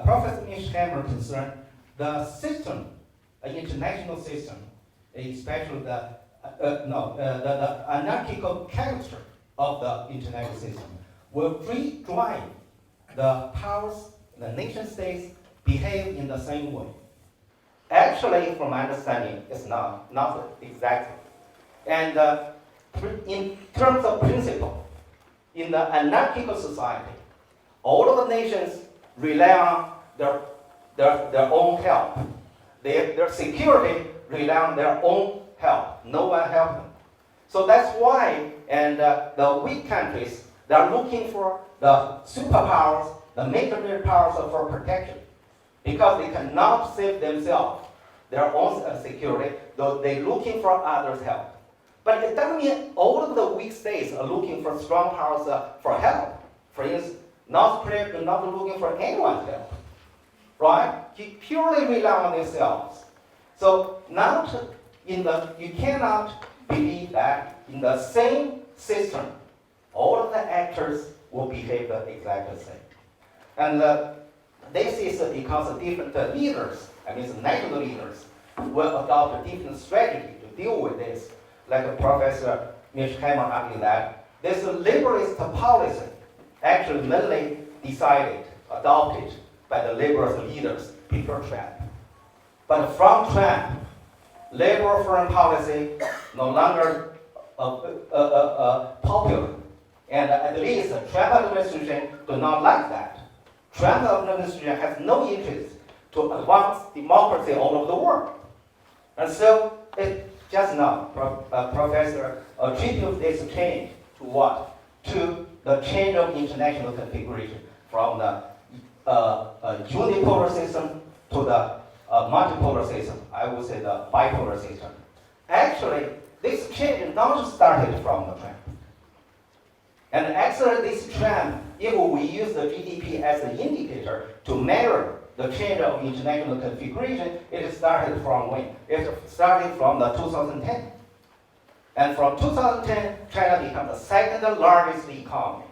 Professor Mearsheimer concerned, the system, the international system, especially the anarchical character of the international system, will drive the powers, the nation states behave in the same way. Actually, from my understanding, it's not exactly. And in terms of principle, in the anarchical society, all of the nations rely on their own help. Their security rely on their own help. No one help them. So that's why, and the weak countries, they're looking for the superpowers, the military powers for protection, because they cannot save themselves, their own security, though they're looking for others' help. But it doesn't mean all of the weak states are looking for strong powers for help. For instance, North Korea is not looking for anyone's help, right? He purely rely on themselves. So you cannot believe that in the same system, all of the actors will behave exactly the same. And this is because different leaders, national leaders, will adopt a different strategy to deal with this. Like Professor Mearsheimer argued that this liberalist policy actually mainly adopted by the liberal leaders before Trump. But from Trump, liberal foreign policy no longer popular. And at least the Trump administration do not like that. Trump administration has no interest to advance democracy all over the world. And so just now, Professor attributes this change to what? To the change of international configuration from the unipolar system to the multipolar system. I would say the bipolar system. Actually, this change not started from the Trump. And actually, this trend, if we use the GDP as an indicator to measure the change of international configuration, it started from when? It started from the 2010. And from 2010, China became the second largest economy.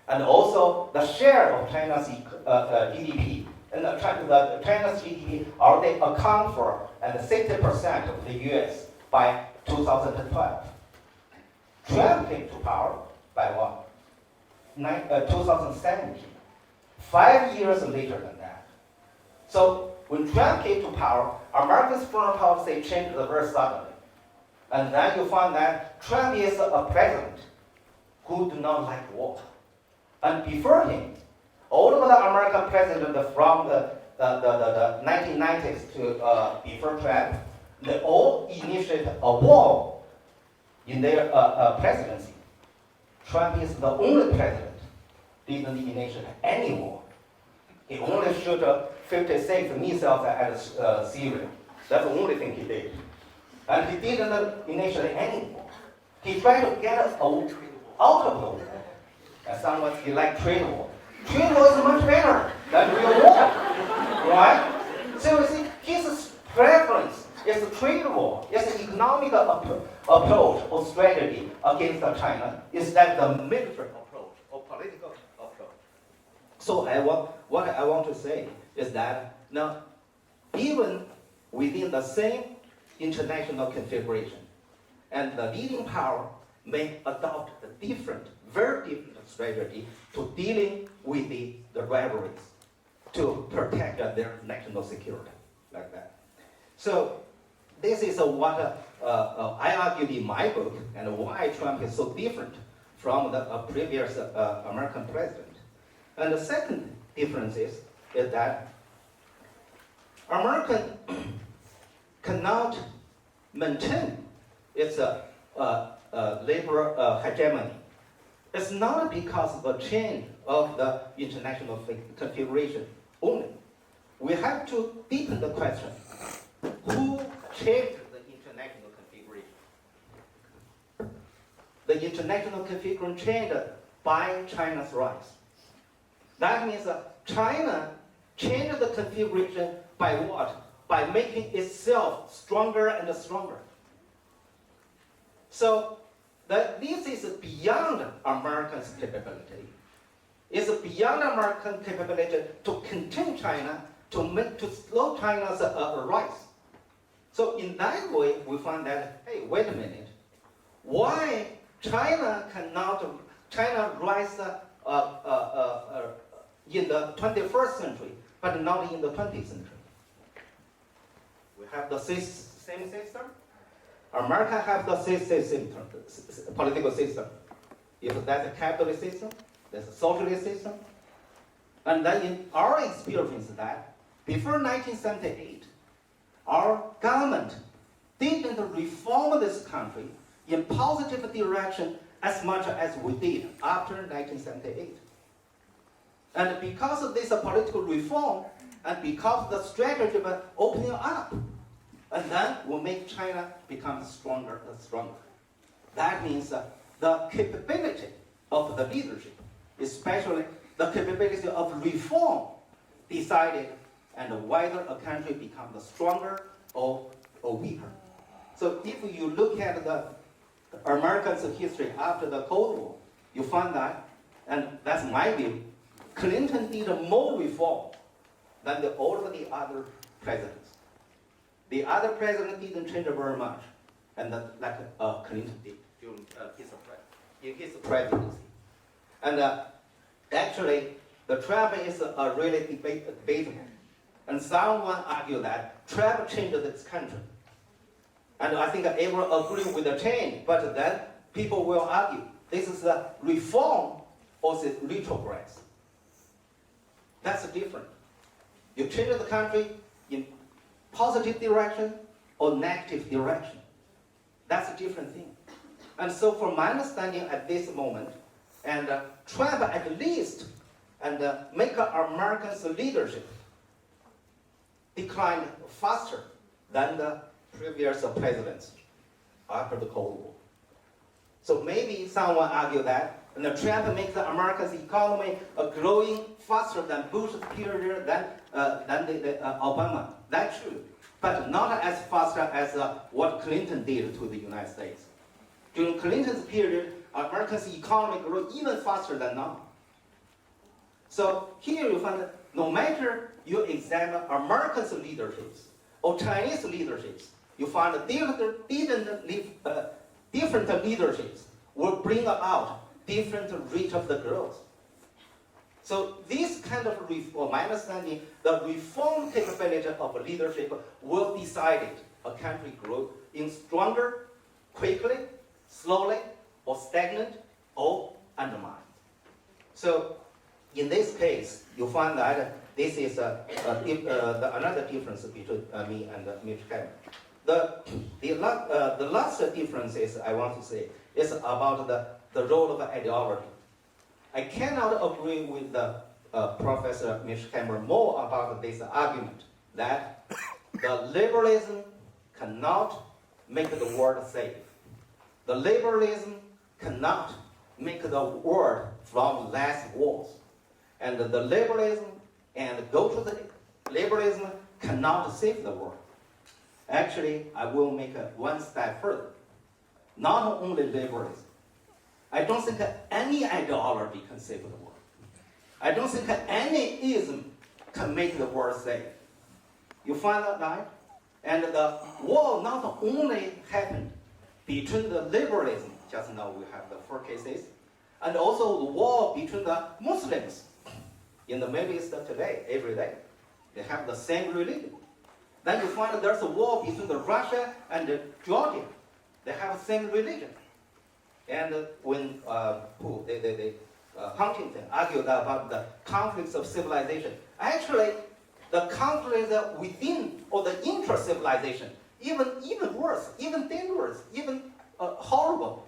And also, the share of China's GDP, and China's GDP already account for 60% of the U.S. by 2012. Trump came to power by what? 2017. 5 years later than that. So when Trump came to power, America's foreign policy changed very suddenly. And then you find that Trump is a president who do not like war. And before him, all of the American presidents from the 1990s to before Trump, they all initiated a war in their presidency. Trump is the only president didn't initiate any war. He only shot 56 missiles at Syria. That's the only thing he did. And he didn't initiate any war. He tried to get us out of the war. And someone like trade war. Trade war is much better than real war, right? So you see, his preference is a trade war. It's an economic approach or strategy against China instead of the military approach or political approach. So what I want to say is that now, even within the same international configuration, and the leading power may adopt a very different strategy to dealing with the rivalries to protect their national security, like that. So this is what I argued in my book, and why Trump is so different from the previous American president. And the second difference is that America cannot maintain its labor hegemony. It's not because of the change of the international configuration only. We have to deepen the question. Who changed the international configuration? The international configuration changed by China's rise. That means China changed the configuration by what? By making itself stronger and stronger. So this is beyond America's capability. It's beyond American capability to continue China to slow China's rise. So in that way, we find that, hey, wait a minute, why China rise in the 21st century, but not in the 20th century? We have the same system. America have the same system, political system. If that's a capitalist system, that's a socialist system. And then in our experience that before 1978, our government didn't reform this country in positive direction as much as we did after 1978. And because of this political reform, and because of the strategy of opening up, and then will make China become stronger and stronger. That means the capability of the leadership, especially the capability of reform, decided and whether a country becomes stronger or weaker. So if you look at the Americans' history after the Cold War, you find that, and that's my view, Clinton did more reform than all of the other presidents. The other president didn't change very much, and like Clinton did during his presidency. And actually, the Trump is really debatable. And someone argue that Trump changed this country. And I think everyone agree with the change, but then people will argue, this is a reform or is it retrogress? That's different. You change the country in positive direction or negative direction. That's a different thing. And so from my understanding at this moment, and Trump at least, and make Americans' leadership decline faster than the previous presidents after the Cold War. So maybe someone argue that, and Trump makes the America's economy growing faster than Bush's period, than the Obama. That's true, but not as fast as what Clinton did to the United States. During Clinton's period, America's economy grew even faster than now. So here you find that no matter you examine America's leaderships or Chinese leaderships, you find that different leaderships will bring about different rate of the growth. So this kind of reform, my understanding, the reform capability of leadership will decide a country grow in stronger, quickly, slowly, or stagnant, or undermined. So in this case, you find that this is another difference between me and Mearsheimer. The last difference is, I want to say, is about the role of ideology. I cannot agree with Professor Mearsheimer more about this argument that the liberalism cannot make the world safe. The liberalism cannot make the world from less wars. And the liberalism and go to the liberalism cannot save the world. Actually, I will make one step further. Not only liberalism. I don't think any ideology can save the world. I don't think any ism can make the world safe. You find that, right? And the war not only happened between the liberalism, just now we have the 4 cases, and also the war between the Muslims in the Middle East today, every day. They have the same religion. Then you find there's a war between the Russia and Georgia. They have the same religion. And when Huntington argued about the conflicts of civilization, actually the conflict within or the intra-civilization, even worse, even dangerous, even horrible.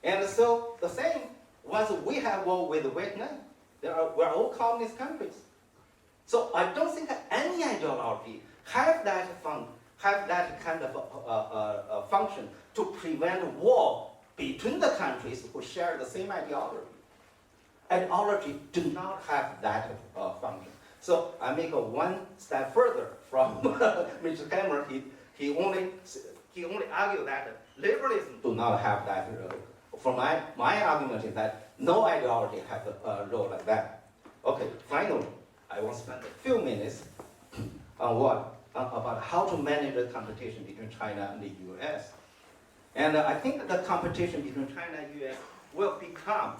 And so the same, once we have war with Vietnam, we're all communist countries. So I don't think any ideology have that kind of function to prevent war between the countries who share the same ideology. Ideology do not have that function. So I make one step further from Mr. Cameron. He only argued that liberalism do not have that role. For my argument is that no ideology has a role like that. Okay, finally, I will spend a few minutes on about how to manage the competition between China and the U.S. And I think the competition between China and U.S. will become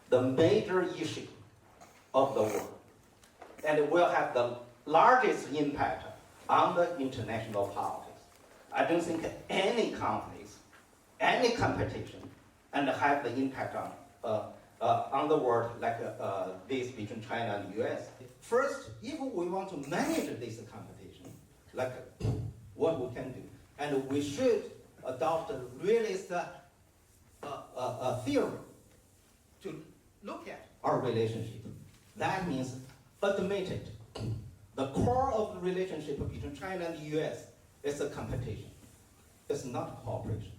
the major issue of the world. And it will have the largest impact on the international politics. I don't think any companies, any competition, and have the impact on the world like this between China and the U.S. First, if we want to manage this competition, like what we can do, and we should adopt a realist theory to look at our relationship. That means admit it. The core of the relationship between China and the U.S. is a competition. It's not cooperation.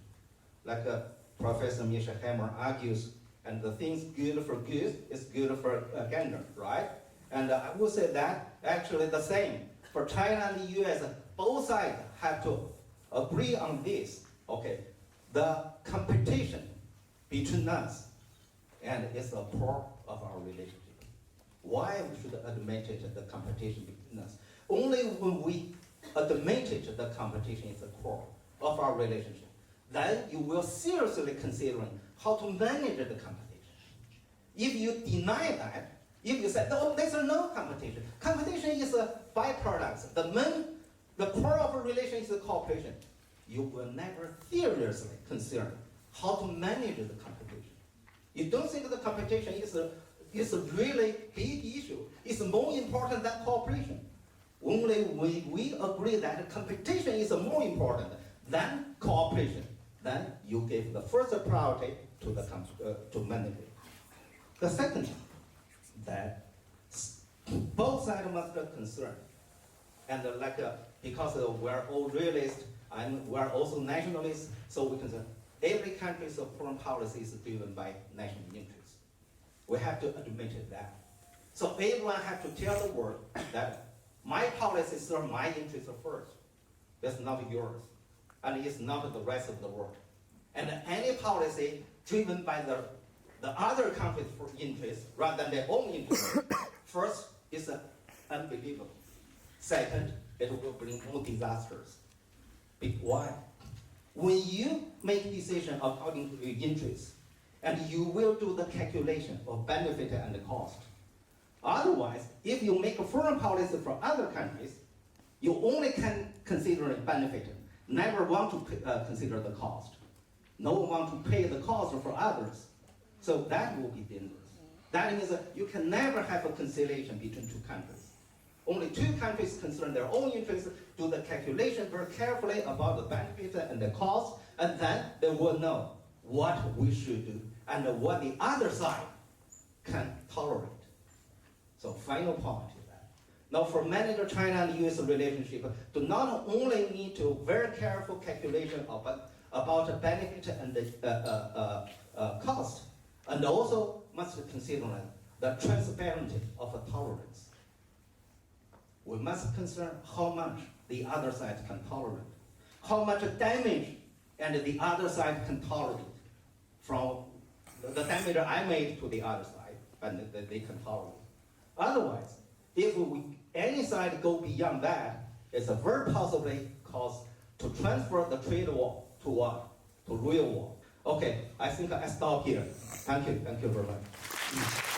Like Professor Mearsheimer argues, and the things good for goose is good for gander, right? And I would say that actually the same. For China and the U.S., both sides have to agree on this. Okay, the competition between us and it's the core of our relationship. Why we should admit it, the competition between us? Only when we admit it, the competition is the core of our relationship, then you will seriously consider how to manage the competition. If you deny that, if you say, no, there's no competition. Competition is a byproduct. The core of a relation is the cooperation. You will never seriously consider how to manage the competition. You don't think the competition is a really big issue. It's more important than cooperation. Only when we agree that competition is more important than cooperation, then you give the first priority to manage it. The second, that both sides must be concerned. And because we're all realists and we're also nationalists, so we can say every country's foreign policy is driven by national interests. We have to admit that. So everyone has to tell the world that my policies serve my interests first. It's not yours. And it's not the rest of the world. And any policy driven by the other countries' interests rather than their own interests, first, is unbelievable. Second, it will bring more disasters. Why? When you make decisions according to your interests, and you will do the calculation of benefit and the cost. Otherwise, if you make a foreign policy for other countries, you only can consider the benefit, never want to consider the cost. No one wants to pay the cost for others. So that will be dangerous. That means that you can never have a conciliation between two countries. Only two countries concern their own interests, do the calculation very carefully about the benefit and the cost, and then they will know what we should do and what the other side can tolerate. So final point is that. Now for managing China and U.S. relationship, do not only need to very careful calculation about the benefit and the cost, and also must consider the transparency of a tolerance. We must consider how much the other side can tolerate, how much damage and the other side can tolerate from the damage I made to the other side, and they can tolerate. Otherwise, if any side go beyond that, it's a very possibly cause to transfer the trade war to what? To real war. Okay, I think I stop here. Thank you very much.